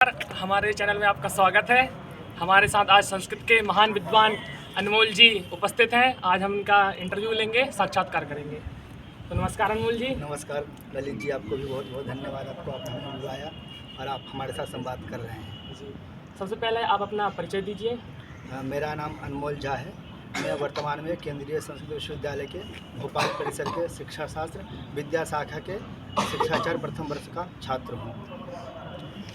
नमस्कार, हमारे चैनल में आपका स्वागत है। हमारे साथ आज संस्कृत के महान विद्वान अनमोल जी उपस्थित हैं। आज हम इनका इंटरव्यू लेंगे, साक्षात्कार करेंगे। तो नमस्कार अनमोल जी। नमस्कार ललित जी, आपको भी बहुत बहुत धन्यवाद। आपको आपने बुलाया और आप हमारे साथ संवाद कर रहे हैं जी, सबसे पहले आप अपना परिचय दीजिए। मेरा नाम अनमोल झा है। मैं वर्तमान में केंद्रीय संस्कृत विश्वविद्यालय के भोपाल परिसर के शिक्षा शास्त्र विद्या शाखा के शिक्षाचार्य प्रथम वर्ष का छात्र हूँ।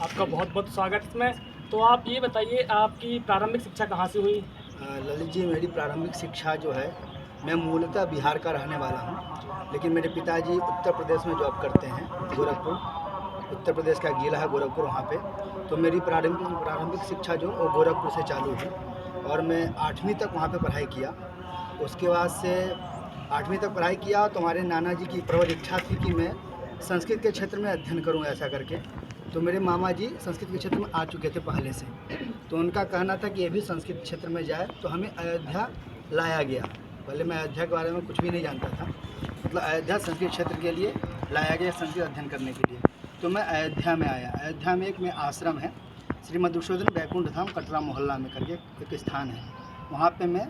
आपका बहुत बहुत स्वागत इसमें। तो आप ये बताइए, आपकी प्रारंभिक शिक्षा कहाँ से हुई? ललित जी, मेरी प्रारंभिक शिक्षा जो है, मैं मूलतः बिहार का रहने वाला हूँ, लेकिन मेरे पिताजी उत्तर प्रदेश में जॉब करते हैं, गोरखपुर, उत्तर प्रदेश का जिला है गोरखपुर, वहाँ पे। तो मेरी प्रारंभिक शिक्षा जो वो गोरखपुर से चालू हुई और मैं 8वीं तक वहाँ पे पढ़ाई किया। उसके बाद से 8वीं तक पढ़ाई किया तो हमारे नाना जी की प्रबल इच्छा थी कि मैं संस्कृत के क्षेत्र में अध्ययन करूँ ऐसा करके। तो मेरे मामा जी संस्कृत के क्षेत्र में आ चुके थे पहले से, तो उनका कहना था कि ये भी संस्कृत क्षेत्र में जाए, तो हमें अयोध्या लाया गया। पहले मैं अयोध्या के बारे में कुछ भी नहीं जानता था, मतलब अयोध्या संस्कृत क्षेत्र के लिए लाया गया संस्कृत अध्ययन करने के लिए। तो मैं अयोध्या में आया। अयोध्या में एक में आश्रम है, श्री मधुसूदन बैकुंठ धाम कटरा मोहल्ला में करके एक स्थान है। वहाँ पे मैं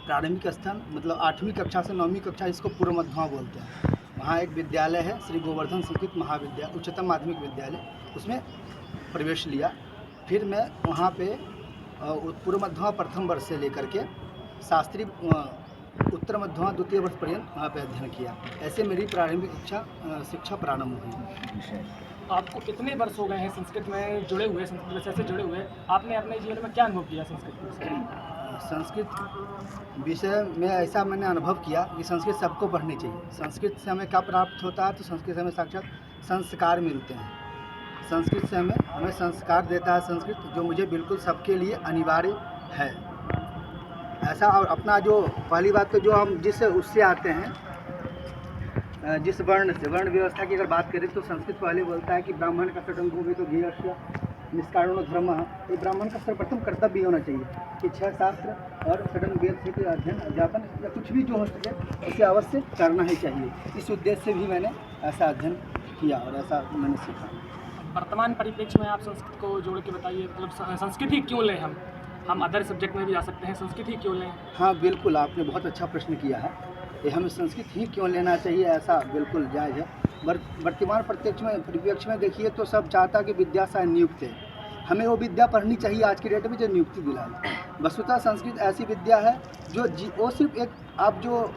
प्रारंभिक स्थान मतलब 8वीं कक्षा से 9वीं कक्षा, इसको पूर्व मध्यमा बोलते हैं। वहाँ एक विद्यालय है श्री गोवर्धन संस्कृत महाविद्यालय उच्चतम माध्यमिक विद्यालय, उसमें प्रवेश लिया। फिर मैं वहाँ पे पूर्व मध्यमा प्रथम वर्ष से लेकर के शास्त्रीय उत्तर मध्यमा द्वितीय वर्ष पर्यंत वहाँ पे अध्ययन किया। ऐसे मेरी प्रारंभिक शिक्षा प्रारंभ हुई। आपको कितने वर्ष हो गए हैं संस्कृत में जुड़े हुए, संस्कृत विषय से जुड़े हुए? आपने अपने जीवन में क्या अनुभव किया संस्कृत विषय? संस्कृत विषय में ऐसा मैंने अनुभव किया कि संस्कृत सबको पढ़नी चाहिए। संस्कृत से हमें क्या प्राप्त होता है? तो संस्कृत से हमें साक्षात संस्कार मिलते हैं। संस्कृत से हमें संस्कार देता है संस्कृत, जो मुझे बिल्कुल सबके लिए अनिवार्य है ऐसा। और अपना जो पहली बात तो जो हम जिस उससे आते हैं, जिस वर्ण से, वर्ण व्यवस्था की अगर बात करें तो संस्कृत पहले बोलता है कि ब्राह्मण का सटन भूमि तो घीयस्य निष्कारणो धर्म। ये ब्राह्मण का सर्वप्रथम कर्तव्य होना चाहिए कि 6 शास्त्र और सटन वेद से अध्ययन अध्यापन या कुछ भी जो हो सके उसे अवश्य करना ही चाहिए। इस उद्देश्य से भी मैंने ऐसा अध्ययन किया और ऐसा मैंने सीखा। वर्तमान परिप्रेक्ष्य में आप संस्कृत को जोड़ के बताइए, मतलब संस्कृत ही क्यों लें? हम अदर सब्जेक्ट में भी जा सकते हैं, संस्कृत ही क्यों लें? हाँ बिल्कुल, आपने बहुत अच्छा प्रश्न किया है। ये हमें संस्कृत ही क्यों लेना चाहिए, ऐसा बिल्कुल जायज़ है। वर्तमान परिप्रेक्ष्य में देखिए तो सब चाहता कि विद्या से नियुक्त है, हमें वो विद्या पढ़नी चाहिए आज की डेट में जो नियुक्ति दिलाए। वस्तुतः संस्कृत ऐसी विद्या है जो वो सिर्फ एक, आप जो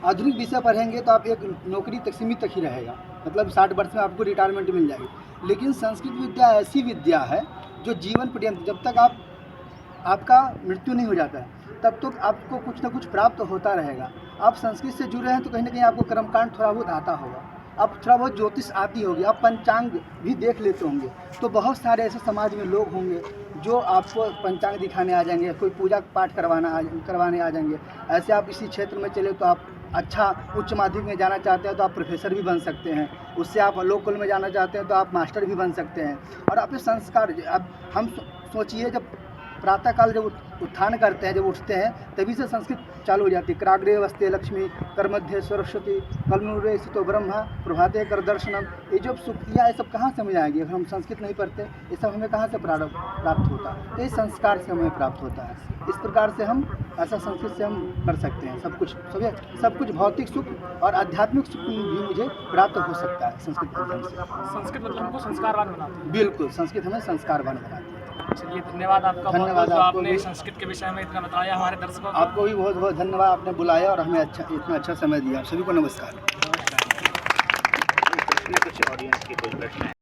आधुनिक विषय पढ़ेंगे तो आप एक नौकरी तक सीमित तक ही रहेगा, मतलब 60 वर्ष में आपको रिटायरमेंट मिल जाएगी। लेकिन संस्कृत विद्या ऐसी विद्या है जो जीवन पर्यंत, जब तक आपका मृत्यु नहीं हो जाता है तब तक आपको कुछ ना कुछ प्राप्त होता रहेगा। आप संस्कृत से जुड़े हैं तो कहीं ना कहीं आपको कर्मकांड थोड़ा बहुत आता होगा, आप थोड़ा बहुत ज्योतिष आती होगी, आप पंचांग भी देख लेते होंगे। तो बहुत सारे ऐसे समाज में लोग होंगे जो आपको पंचांग दिखाने आ जाएंगे, कोई पूजा पाठ करवाने आ जाएंगे। ऐसे आप इसी क्षेत्र में चले तो आप अच्छा उच्च माध्यमिक में जाना चाहते हैं तो आप प्रोफेसर भी बन सकते हैं, उससे आप लोकल में जाना चाहते हैं तो आप मास्टर भी बन सकते हैं। और अपने संस्कार, अब हम सोचिए जब प्रातःकाल जब उत्थान करते हैं, जब उठते हैं तभी से संस्कृत चालू हो जाती है। कराग्रे वस्ते लक्ष्मी, कर मध्य सरस्वती, कलमुरे स्थितो ब्रह्मा, प्रभाते कर दर्शनम। ये जो सुक्तियाँ ये सब कहाँ से हमें आएगी अगर हम संस्कृत नहीं पढ़ते? ये सब हमें कहाँ से प्राप्त होता है? तो इस संस्कार से हमें प्राप्त होता है। इस प्रकार से हम ऐसा संस्कृत से हम कर सकते हैं सब कुछ भौतिक सुख और आध्यात्मिक सुख भी मुझे प्राप्त हो सकता है संस्कृत अध्ययन से। संस्कृत मतलब हमको संस्कारवान बनाती है। बिल्कुल, संस्कृत हमें संस्कारवान बनाती है। चलिए, धन्यवाद आपका। धन्यवाद जो आपको आपने भी। संस्कृत के विषय में इतना बताया हमारे दर्शकों को। आपको भी बहुत बहुत धन्यवाद, आपने बुलाया और हमें इतना अच्छा समय दिया। सभी को नमस्कार। कुछ ऑडियंस के कोई प्रश्न है?